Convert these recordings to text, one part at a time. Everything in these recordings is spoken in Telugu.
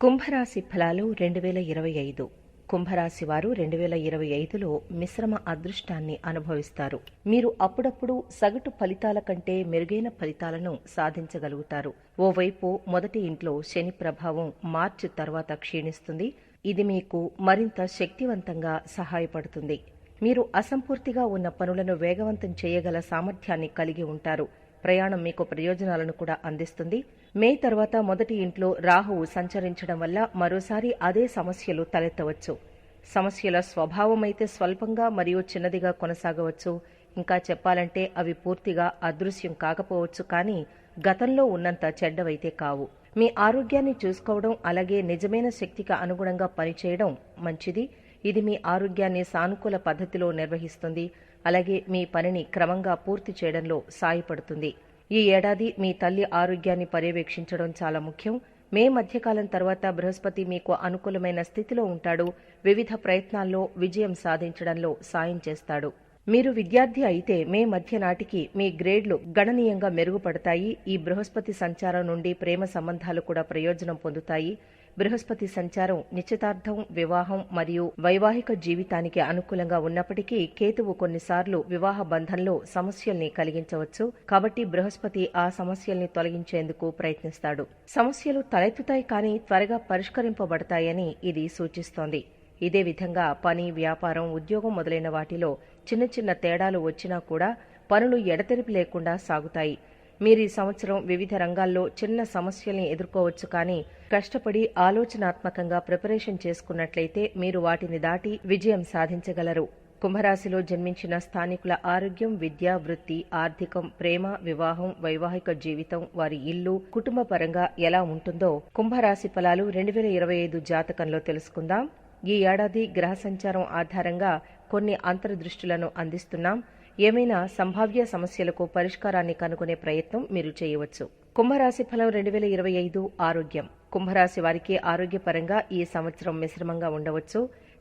కుంభరాశి ఫలాలు 2025. కుంభరాశి వారు 2025లో మిశ్రమ అదృష్టాన్ని అనుభవిస్తారు. మీరు అప్పుడప్పుడు సగటు ఫలితాల కంటే మెరుగైన ఫలితాలను సాధించగలుగుతారు. ఓవైపు మొదటి ఇంట్లో శని ప్రభావం మార్చి తర్వాత క్షీణిస్తుంది. ఇది మీకు మరింత శక్తివంతంగా సహాయపడుతుంది. మీరు అసంపూర్తిగా ఉన్న పనులను వేగవంతం చేయగల సామర్థ్యాన్ని కలిగి ఉంటారు. ప్రయాణం మీకు ప్రయోజనాలను కూడా అందిస్తుంది. మే తర్వాత మొదటి ఇంట్లో రాహువు సంచరించడం వల్ల మరోసారి అదే సమస్యలు తలెత్తవచ్చు. సమస్యల స్వభావమైతే స్వల్పంగా మరియు చిన్నదిగా కొనసాగవచ్చు. ఇంకా చెప్పాలంటే అవి పూర్తిగా అదృశ్యం కాకపోవచ్చు, కానీ గతంలో ఉన్నంత చెడ్డవైతే కావు. మీ ఆరోగ్యాన్ని చూసుకోవడం, అలాగే నిజమైన శక్తికి అనుగుణంగా పనిచేయడం మంచిది. ఇది మీ ఆరోగ్యాన్ని సానుకూల పద్ధతిలో నిర్వహిస్తుంది. అలాగే మీ పనిని క్రమంగా పూర్తి చేయడంలో సాయపడుతుంది. ఈ ఏడాది మీ తల్లి ఆరోగ్యాన్ని పర్యవేక్షించడం చాలా ముఖ్యం. మే మధ్యకాలం తర్వాత బృహస్పతి మీకు అనుకూలమైన స్థితిలో ఉంటాడు. వివిధ ప్రయత్నాల్లో విజయం సాధించడంలో సాయం చేస్తాడు. మీరు విద్యార్థి అయితే మే మధ్య నాటికి మీ గ్రేడ్లు గణనీయంగా మెరుగుపడతాయి. ఈ బృహస్పతి సంచారం నుండి ప్రేమ సంబంధాలు కూడా ప్రయోజనం పొందుతాయి. బృహస్పతి సంచారం నిశ్చితార్థం, వివాహం మరియు వైవాహిక జీవితానికి అనుకూలంగా ఉన్నప్పటికీ కేతువు కొన్నిసార్లు వివాహ బంధంలో సమస్యల్ని కలిగించవచ్చు. కాబట్టి బృహస్పతి ఆ సమస్యల్ని తొలగించేందుకు ప్రయత్నిస్తాడు. సమస్యలు తలెత్తుతాయి, కానీ త్వరగా పరిష్కరింపబడతాయని ఇది సూచిస్తోంది. ఇదే విధంగా పని, వ్యాపారం, ఉద్యోగం మొదలైన వాటిలో చిన్న చిన్న తేడాలు వచ్చినా కూడా పనులు ఎడతెరిపి లేకుండా సాగుతాయి. మీరీ సంవత్సరం వివిధ రంగాల్లో చిన్న సమస్యల్ని ఎదుర్కోవచ్చు, కానీ కష్టపడి ఆలోచనాత్మకంగా ప్రిపరేషన్ చేసుకున్నట్లయితే మీరు వాటిని దాటి విజయం సాధించగలరు. కుంభరాశిలో జన్మించిన స్థానికుల ఆరోగ్యం, విద్య, వృత్తి, ఆర్థికం, ప్రేమ, వివాహం, వైవాహిక జీవితం, వారి ఇల్లు, కుటుంబ పరంగా ఎలా ఉంటుందో కుంభరాశి ఫలాలు 2025 జాతకంలో తెలుసుకుందాం. ఈ ఏడాది గ్రహ సంచారం ఆధారంగా కొన్ని అంతర్దృష్టులను అందిస్తున్నాం. ఏమైనా సంభావ్య సమస్యలకు పరిష్కారాన్ని కనుగొనే ప్రయత్నం మీరు చేయవచ్చు. కుంభరాశి ఫలం 2025 ఆరోగ్యం. కుంభరాశి వారికి ఆరోగ్యపరంగా ఈ సంవత్సరం మిశ్రమంగా ఉండవచ్చు.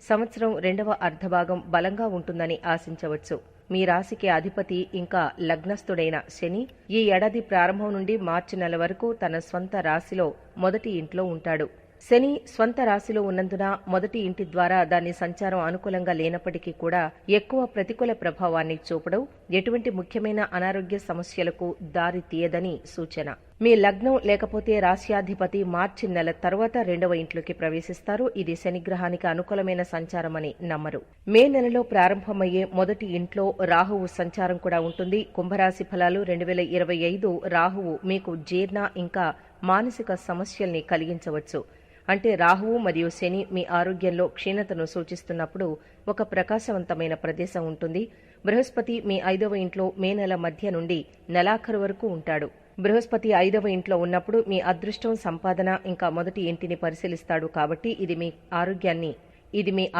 సంవత్సరం రెండవ అర్ధభాగం బలంగా ఉంటుందని ఆశించవచ్చు. మీ రాశికి అధిపతి ఇంకా లగ్నస్థుడైన శని ఈ ఏడాది ప్రారంభం నుండి మార్చి నెల వరకు తన స్వంత రాశిలో మొదటి ఇంట్లో ఉంటాడు. శని స్వంత రాశిలో ఉన్నందున మొదటి ఇంటి ద్వారా దాని సంచారం అనుకూలంగా లేనప్పటికీ కూడా ఎక్కువ ప్రతికూల ప్రభావాన్ని చూపడం, ఎటువంటి ముఖ్యమైన అనారోగ్య సమస్యలకు దారి తీయదని సూచన. మీ లగ్నం లేకపోతే రాశ్యాధిపతి మార్చి నెల తర్వాత రెండవ ఇంట్లోకి ప్రవేశిస్తారు. ఇది శనిగ్రహానికి అనుకూలమైన సంచారమని నమ్మరు. మే నెలలో ప్రారంభమయ్యే మొదటి ఇంట్లో రాహువు సంచారం కూడా ఉంటుంది. కుంభరాశి ఫలాలు 2025 రాహువు మీకు జీర్ణ ఇంకా మానసిక సమస్యల్ని కలిగించవచ్చు. అంటే రాహువు మరియు శని మీ ఆరోగ్యంలో క్షీణతను సూచిస్తున్నప్పుడు ఒక ప్రకాశవంతమైన ప్రదేశం ఉంటుంది. బృహస్పతి మీ 5వ ఇంట్లో మే నెల మధ్య నుండి నెలాఖరు వరకు ఉంటాడు. బృహస్పతి 5వ ఇంట్లో ఉన్నప్పుడు మీ అదృష్టం, సంపాదన ఇంకా మొదటి ఇంటిని పరిశీలిస్తాడు. కాబట్టి ఇది మీ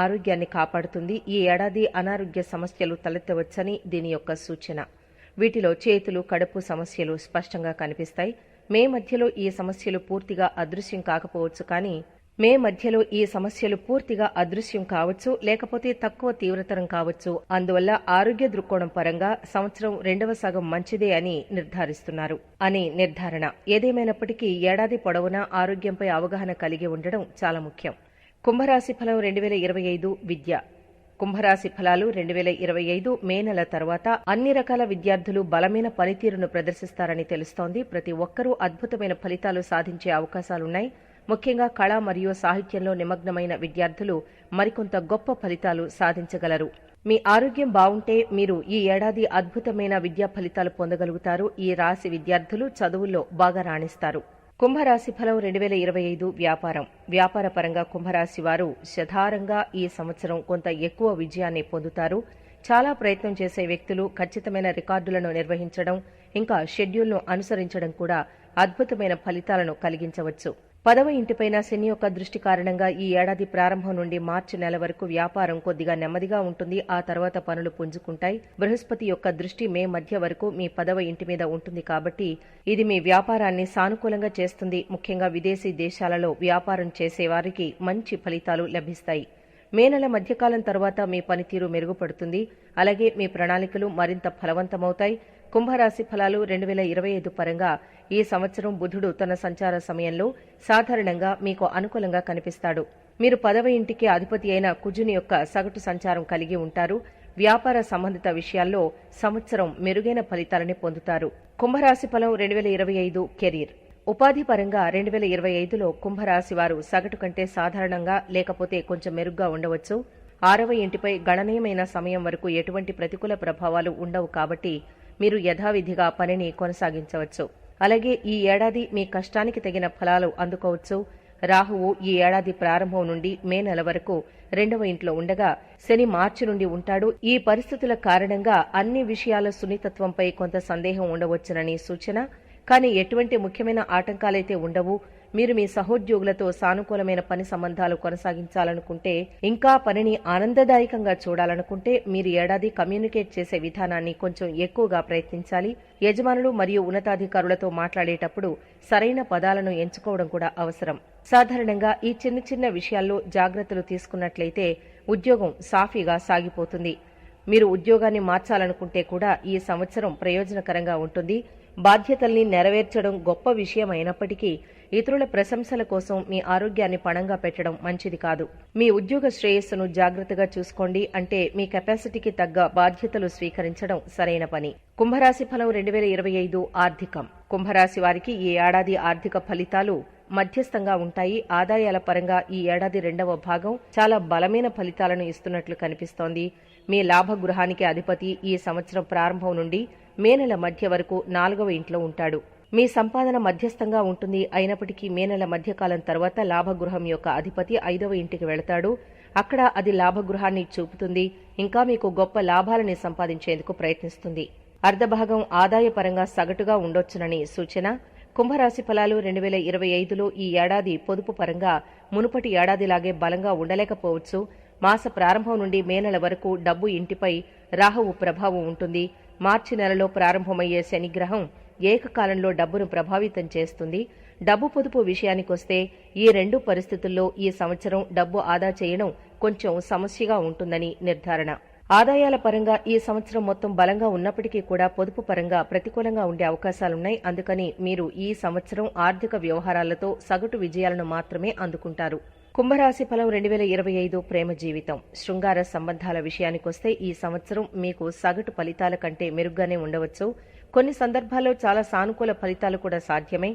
ఆరోగ్యాన్ని కాపాడుతుంది. ఈ ఏడాది అనారోగ్య సమస్యలు తలెత్తవచ్చని దీని యొక్క సూచన. వీటిలో చేతులు, కడుపు సమస్యలు స్పష్టంగా కనిపిస్తాయి. మే మధ్యలో ఈ సమస్యలు పూర్తిగా అదృశ్యం కాకపోవచ్చు, కానీ కావచ్చు, లేకపోతే తక్కువ తీవ్రతరం కావచ్చు. అందువల్ల ఆరోగ్య దృక్కోణం పరంగా సంవత్సరం రెండవ సగం మంచిదే అని నిర్ధారణ. ఏదేమైనప్పటికీ ఏడాది పొడవునా ఆరోగ్యంపై అవగాహన కలిగి ఉండడం చాలా ముఖ్యం. కుంభరాశి ఫలం 2025 విద్య. కుంభరాశి ఫలాలు 2025 మే నెల తర్వాత అన్ని రకాల విద్యార్థులు బలమైన పనితీరును ప్రదర్శిస్తారని తెలుస్తోంది. ప్రతి ఒక్కరూ అద్భుతమైన ఫలితాలు సాధించే అవకాశాలున్నాయి. ముఖ్యంగా కళ మరియు సాహిత్యంలో నిమగ్నమైన విద్యార్థులు మరికొంత గొప్ప ఫలితాలు సాధించగలరు. మీ ఆరోగ్యం బావుంటే మీరు ఈ ఏడాది అద్భుతమైన విద్యా ఫలితాలు పొందగలుగుతారు. ఈ రాశి విద్యార్థులు చదువుల్లో బాగా రాణిస్తారు. కుంభరాశి ఫలం 2025 వ్యాపారం. వ్యాపారపరంగా కుంభరాశి వారు శతారంగా ఈ సంవత్సరం కొంత ఎక్కువ విజయాన్ని పొందుతారు. చాలా ప్రయత్నం చేసే వ్యక్తులు ఖచ్చితమైన రికార్డులను నిర్వహించడం, ఇంకా షెడ్యూల్ను అనుసరించడం కూడా అద్భుతమైన ఫలితాలను కలిగించవచ్చు. 10వ ఇంటిపైన శని యొక్క దృష్టి కారణంగా ఈ ఏడాది ప్రారంభం నుండి మార్చి నెల వరకు వ్యాపారం కొద్దిగా నెమ్మదిగా ఉంటుంది. ఆ తర్వాత పనులు పుంజుకుంటాయి. బృహస్పతి యొక్క దృష్టి మే మధ్య వరకు మీ 10వ ఇంటి మీద ఉంటుంది. కాబట్టి ఇది మీ వ్యాపారాన్ని సానుకూలంగా చేస్తుంది. ముఖ్యంగా విదేశీ దేశాలలో వ్యాపారం చేసేవారికి మంచి ఫలితాలు లభిస్తాయి. మే నెల మధ్యకాలం తర్వాత మీ పనితీరు మెరుగుపడుతుంది. అలాగే మీ ప్రణాళికలు మరింత ఫలవంతమవుతాయి. కుంభరాశి ఫలాలు 2025 పరంగా ఈ సంవత్సరం బుధుడు తన సంచార సమయంలో సాధారణంగా మీకు అనుకూలంగా కనిపిస్తాడు. మీరు 10వ ఇంటికి అధిపతి అయిన కుజుని యొక్క సగటు సంచారం కలిగి ఉంటారు. వ్యాపార సంబంధిత విషయాల్లో సంవత్సరం మెరుగైన ఫలితాలని పొందుతారు. కుంభరాశి ఫలం 2025 కెరీర్. ఉపాధి పరంగా 2025లో కుంభరాశి వారు సగటు కంటే సాధారణంగా లేకపోతే కొంచెం మెరుగ్గా ఉండవచ్చు. 6వ ఇంటిపై గణనీయమైన సమయం వరకు ఎటువంటి ప్రతికూల ప్రభావాలు ఉండవు కాబట్టి మీరు యథావిధిగా పనిని కొనసాగించవచ్చు. అలాగే ఈ ఏడాది మీ కష్టానికి తగిన ఫలాలు అందుకోవచ్చు. రాహువు ఈ ఏడాది ప్రారంభం నుండి మే నెల వరకు 2వ ఇంట్లో ఉండగా శని మార్చి నుండి ఉంటాడు. ఈ పరిస్థితుల కారణంగా అన్ని విషయాల సున్నితత్వంపై కొంత సందేహం ఉండవచ్చునని సూచన. కానీ ఎటువంటి ముఖ్యమైన ఆటంకాలైతే ఉండవు. మీరు మీ సహోద్యోగులతో సానుకూలమైన పని సంబంధాలు కొనసాగించాలనుకుంటే, ఇంకా పనిని ఆనందదాయకంగా చూడాలనుకుంటే మీరు ఏడాది కమ్యూనికేట్ చేసే విధానాన్ని కొంచెం ఎక్కువగా ప్రయత్నించాలి. యజమానులు మరియు ఉన్నతాధికారులతో మాట్లాడేటప్పుడు సరైన పదాలను ఎంచుకోవడం కూడా అవసరం. సాధారణంగా ఈ చిన్న చిన్న విషయాల్లో జాగ్రత్తలు తీసుకున్నట్లయితే ఉద్యోగం సాఫీగా సాగిపోతుంది. మీరు ఉద్యోగాన్ని మార్చాలనుకుంటే కూడా ఈ సంవత్సరం ప్రయోజనకరంగా ఉంటుంది. బాధ్యతల్ని నెరవేర్చడం గొప్ప విషయం అయినప్పటికీ ఇతరుల ప్రశంసల కోసం మీ ఆరోగ్యాన్ని పణంగా పెట్టడం మంచిది కాదు. మీ ఉద్యోగ శ్రేయస్సును జాగ్రత్తగా చూసుకోండి. అంటే మీ కెపాసిటీకి తగ్గ బాధ్యతలు స్వీకరించడం సరైన పని. కుంభరాశి ఫలం 2025 ఆర్థికం. కుంభరాశి వారికి ఈ ఏడాది ఆర్థిక ఫలితాలు మధ్యస్థంగా ఉంటాయి. ఆదాయాల పరంగా ఈ ఏడాది 2వ భాగం చాలా బలమైన ఫలితాలను ఇస్తున్నట్లు కనిపిస్తోంది. మీ లాభగృహానికి అధిపతి ఈ సంవత్సరం ప్రారంభం నుండి మే నెల మధ్య వరకు 4వ ఇంట్లో ఉంటాడు. మీ సంపాదన మధ్యస్థంగా ఉంటుంది. అయినప్పటికీ మే నెల మధ్యకాలం తర్వాత లాభగృహం యొక్క అధిపతి 5వ ఇంటికి వెళతాడు. అక్కడ అది లాభగృహాన్ని చూపుతుంది. ఇంకా మీకు గొప్ప లాభాలని సంపాదించేందుకు ప్రయత్నిస్తుంది. అర్ధభాగం ఆదాయపరంగా సగటుగా ఉండొచ్చునని సూచన. కుంభరాశి ఫలాలు 2025లో ఈ ఏడాది పొదుపు పరంగా మునుపటి ఏడాదిలాగే బలంగా ఉండలేకపోవచ్చు. మాస ప్రారంభం నుండి మే నెల వరకు డబ్బు ఇంటిపై రాహువు ప్రభావం ఉంటుంది. మార్చి నెలలో ప్రారంభమయ్యే శనిగ్రహం ఏకకాలంలో డబ్బును ప్రభావితం చేస్తుంది. డబ్బు పొదుపు విషయానికొస్తే ఈ 2 పరిస్థితుల్లో ఈ సంవత్సరం డబ్బు ఆదా చేయడం కొంచెం సమస్యగా ఉంటుందని నిర్ధారణ. ఆదాయాల పరంగా ఈ సంవత్సరం మొత్తం బలంగా ఉన్నప్పటికీ కూడా పొదుపు పరంగా ప్రతికూలంగా ఉండే అవకాశాలున్నాయి. అందుకని మీరు ఈ సంవత్సరం ఆర్థిక వ్యవహారాలతో సగటు విజయాలను మాత్రమే అందుకుంటారు. కుంభరాశి ఫలం 2025 ప్రేమ జీవితం. శృంగార సంబంధాల విషయానికొస్తే ఈ సంవత్సరం మీకు సగటు ఫలితాల కంటే మెరుగ్గానే ఉండవచ్చు. కొన్ని సందర్భాల్లో చాలా సానుకూల ఫలితాలు కూడా సాధ్యమే.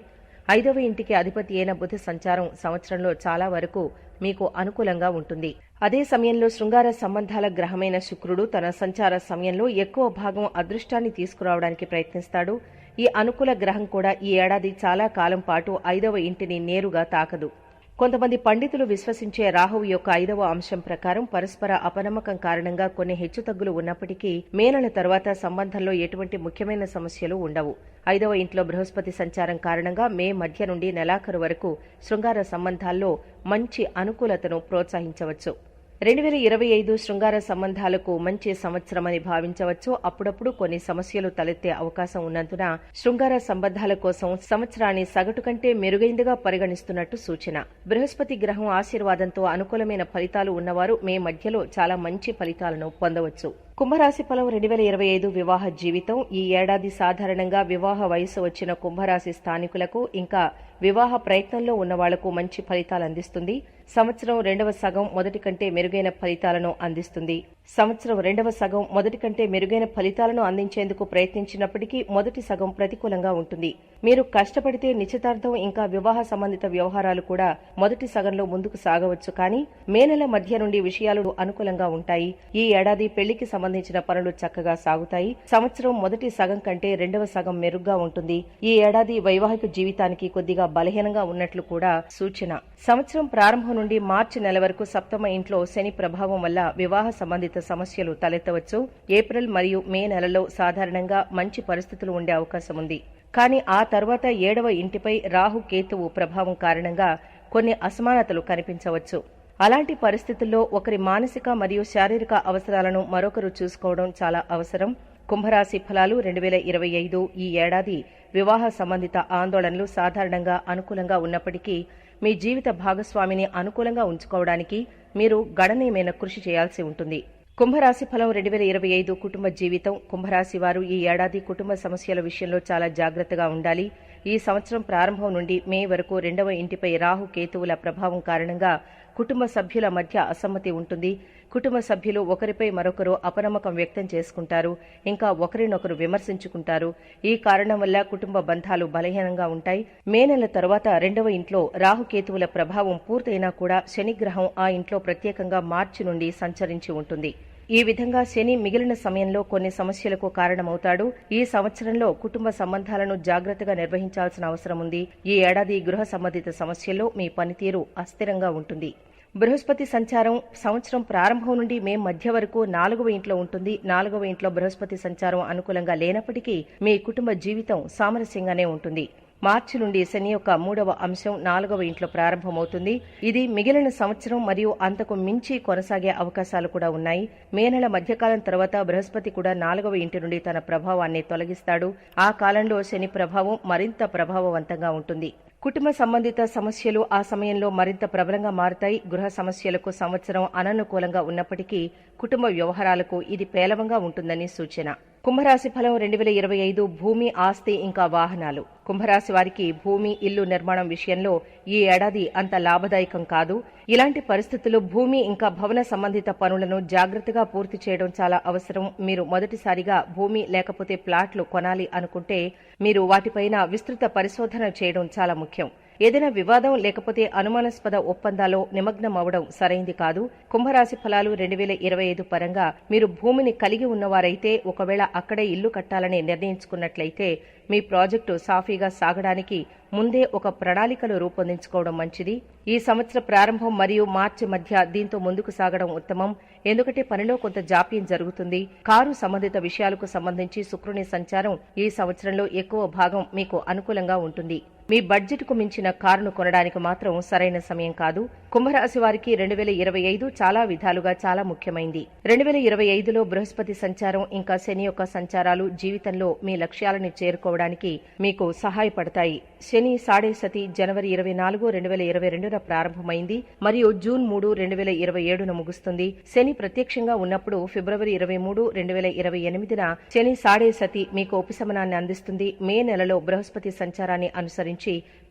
5వ ఇంటికి అధిపతి అయిన బుధ సంచారం సంవత్సరంలో చాలా వరకు మీకు అనుకూలంగా ఉంటుంది. అదే సమయంలో శృంగార సంబంధాల గ్రహమైన శుక్రుడు తన సంచార సమయంలో ఎక్కువ భాగం అదృష్టాన్ని తీసుకురావడానికి ప్రయత్నిస్తాడు. ఈ అనుకూల గ్రహం కూడా ఈ ఏడాది చాలా కాలం పాటు 5వ ఇంటిని నేరుగా తాకదు. కొంతమంది పండితులు విశ్వసించే రాహువు యొక్క 5వ అంశం ప్రకారం పరస్పర అపనమ్మకం కారణంగా కొన్ని హెచ్చుతగ్గులు ఉన్నప్పటికీ మే నెల తర్వాత సంబంధంలో ఎటువంటి ముఖ్యమైన సమస్యలు ఉండవు. 5వ ఇంట్లో బృహస్పతి సంచారం కారణంగా మే మధ్య నుండి నెలాఖరు వరకు శృంగార సంబంధాల్లో మంచి అనుకూలతను ప్రోత్సహించవచ్చు. 2025 శృంగార సంబంధాలకు మంచి సంవత్సరమని భావించవచ్చు. అప్పుడప్పుడు కొన్ని సమస్యలు తలెత్తే అవకాశం ఉన్నందున శృంగార సంబంధాల కోసం సంవత్సరాన్ని సగటు కంటే మెరుగైందిగా పరిగణిస్తున్నట్టు సూచన. బృహస్పతి గ్రహం ఆశీర్వాదంతో అనుకూలమైన ఫలితాలు ఉన్నవారు మే మధ్యలో చాలా మంచి ఫలితాలను పొందవచ్చు. కుంభరాశి ఫలం 2025 వివాహ జీవితం. ఈ ఏడాది సాధారణంగా వివాహ వయసు వచ్చిన కుంభరాశి స్థానికులకు ఇంకా వివాహ ప్రయత్నంలో ఉన్న వాళ్లకు మంచి ఫలితాలు అందిస్తుంది. సంవత్సరం 2వ సగం మొదటి కంటే మెరుగైన ఫలితాలను అందిస్తుంది. సంవత్సరం 2వ సగం మొదటి కంటే మెరుగైన ఫలితాలను అందించేందుకు ప్రయత్నించినప్పటికీ మొదటి సగం ప్రతికూలంగా ఉంటుంది. మీరు కష్టపడితే నిశ్చితార్థం ఇంకా వివాహ సంబంధిత వ్యవహారాలు కూడా మొదటి సగంలో ముందుకు సాగవచ్చు. కానీ మే నెల మధ్య నుండి విషయాలు అనుకూలంగా ఉంటాయి. ఈ ఏడాది పెళ్లికి సంబంధించిన పనులు చక్కగా సాగుతాయి. సంవత్సరం మొదటి సగం కంటే 2వ సగం మెరుగ్గా ఉంటుంది. ఈ ఏడాది వైవాహిక జీవితానికి కొద్దిగా బలహీనంగా ఉన్నట్లు కూడా సూచన. సంవత్సరం ప్రారంభం నుండి మార్చి నెల వరకు 7వ ఇంట్లో శని ప్రభావం వల్ల వివాహ సంబంధిత సమస్యలు తలెత్తవచ్చు. ఏప్రిల్ మరియు మే నెలలో సాధారణంగా మంచి పరిస్థితులు ఉండే అవకాశం ఉంది. కానీ ఆ తర్వాత 7వ ఇంటిపై రాహు కేతువు ప్రభావం కారణంగా కొన్ని అసమానతలు కనిపించవచ్చు. అలాంటి పరిస్థితుల్లో ఒకరి మానసిక మరియు శారీరక అవసరాలను మరొకరు చూసుకోవడం చాలా అవసరం. కుంభరాశి ఫలాలు 2025 ఈ ఏడాది వివాహ సంబంధిత ఆందోళనలు సాధారణంగా అనుకూలంగా ఉన్నప్పటికీ మీ జీవిత భాగస్వామిని అనుకూలంగా ఉంచుకోవడానికి మీరు గణనీయమైన కృషి చేయాల్సి ఉంటుంది. కుంభరాశి ఫలం 2025 కుటుంబ జీవితం. కుంభరాశి వారు ఈ ఏడాది కుటుంబ సమస్యల విషయంలో చాలా జాగ్రత్తగా ఉండాలి. ఈ సంవత్సరం ప్రారంభం నుండి మే వరకు 2వ ఇంటిపై రాహు కేతువుల ప్రభావం కారణంగా కుటుంబ సభ్యుల మధ్య అసమ్మతి ఉంటుంది. కుటుంబ సభ్యులు ఒకరిపై మరొకరు అపనమ్మకం వ్యక్తం చేసుకుంటారు, ఇంకా ఒకరినొకరు విమర్శించుకుంటారు. ఈ కారణం వల్ల కుటుంబ బంధాలు బలహీనంగా ఉంటాయి. మే నెల తరువాత 2వ ఇంట్లో రాహుకేతువుల ప్రభావం పూర్తయినా కూడా శనిగ్రహం ఆ ఇంట్లో ప్రత్యేకంగా మార్చి నుండి సంచరించి ఉంటుంది. ఈ విధంగా శని మిగిలిన సమయంలో కొన్ని సమస్యలకు కారణమవుతాడు. ఈ సంవత్సరంలో కుటుంబ సంబంధాలను జాగ్రత్తగా నిర్వహించాల్సిన అవసరం ఉంది. ఈ ఏడాది గృహ సంబంధిత సమస్యల్లో మీ పనితీరు అస్థిరంగా ఉంటుంది. బృహస్పతి సంచారం సంవత్సరం ప్రారంభం నుండి మే మధ్య వరకు 4వ ఇంట్లో ఉంటుంది. 4వ ఇంట్లో బృహస్పతి సంచారం అనుకూలంగా లేనప్పటికీ మీ కుటుంబ జీవితం సామరస్యంగానే ఉంటుంది. మార్చి నుండి శని యొక్క 3వ అంశం 4వ ఇంట్లో ప్రారంభమవుతుంది. ఇది మిగిలిన సంవత్సరం మరియు అంతకు మించి కొనసాగే అవకాశాలు కూడా ఉన్నాయి. మే నెల మధ్యకాలం తర్వాత బృహస్పతి కూడా 4వ ఇంటి నుండి తన ప్రభావాన్ని తొలగిస్తాడు. ఆ కాలంలో శని ప్రభావం మరింత ప్రభావవంతంగా ఉంటుంది. కుటుంబ సంబంధిత సమస్యలు ఆ సమయంలో మరింత ప్రబలంగా మారుతాయి. గృహ సమస్యలకు సంవత్సరం అననుకూలంగా ఉన్నప్పటికీ కుటుంబ వ్యవహారాలకు ఇది పేలవంగా ఉంటుందని సూచన. కుంభరాశి ఫలం 2025 భూమి, ఆస్తి ఇంకా వాహనాలు. కుంభరాశి వారికి భూమి, ఇల్లు నిర్మాణం విషయంలో ఈ ఏడాది అంత లాభదాయకం కాదు. ఇలాంటి పరిస్థితుల్లో భూమి ఇంకా భవన సంబంధిత పనులను జాగ్రత్తగా పూర్తి చేయడం చాలా అవసరం. మీరు మొదటిసారిగా భూమి లేకపోతే ప్లాట్లు కొనాలి అనుకుంటే మీరు వాటిపైన విస్తృత పరిశోధన చేయడం చాలా ముఖ్యం. ఏదైనా వివాదం లేకపోతే అనుమానాస్పద ఒప్పందాల్లో నిమగ్నం అవడం సరైంది కాదు. కుంభరాశి ఫలాలు 2025 పరంగా మీరు భూమిని కలిగి ఉన్నవారైతే ఒకవేళ అక్కడే ఇల్లు కట్టాలని నిర్ణయించుకున్నట్లయితే మీ ప్రాజెక్టు సాఫీగా సాగడానికి ముందే ఒక ప్రణాళికలు రూపొందించుకోవడం మంచిది. ఈ సంవత్సర ప్రారంభం మరియు మార్చి మధ్య దీంతో ముందుకు సాగడం ఉత్తమం. ఎందుకంటే పనిలో కొంత జాప్యం జరుగుతుంది. కారు సంబంధిత విషయాలకు సంబంధించి శుక్రుని సంచారం ఈ సంవత్సరంలో ఎక్కువ భాగం మీకు అనుకూలంగా ఉంటుంది. మీ బడ్జెట్కు మించిన కారును కొనడానికి మాత్రం సరైన సమయం కాదు. కుంభరాశి వారికి 2025 చాలా విధాలుగా చాలా ముఖ్యమైంది. 2025లో బృహస్పతి సంచారం ఇంకా శని యొక్క సంచారాలు జీవితంలో మీ లక్ష్యాలను చేరుకోవడానికి మీకు సహాయపడతాయి. శని సాడే సతి జనవరి 24, 2022న ప్రారంభమైంది మరియు జూన్ 3, 2027న ముగుస్తుంది. శని ప్రత్యక్షంగా ఉన్నప్పుడు ఫిబ్రవరి 23, 2028న శని సాడే సతి మీకు ఉపశమనాన్ని అందిస్తుంది. మే నెలలో బృహస్పతి సంచారాన్ని అనుసరించి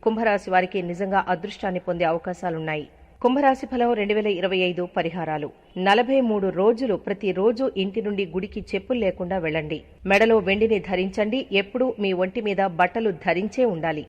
కుంభరాశి వారికి నిజంగా అదృష్టాన్ని పొందే అవకాశాలున్నాయి. కుంభరాశి ఫలం 2025 పరిహారాలు. 43 రోజులు ప్రతిరోజు ఇంటి నుండి గుడికి చెప్పులు లేకుండా వెళ్ళండి. మెడలో వెండిని ధరించండి. ఎప్పుడూ మీ ఒంటి మీద బట్టలు ధరించే ఉండాలి.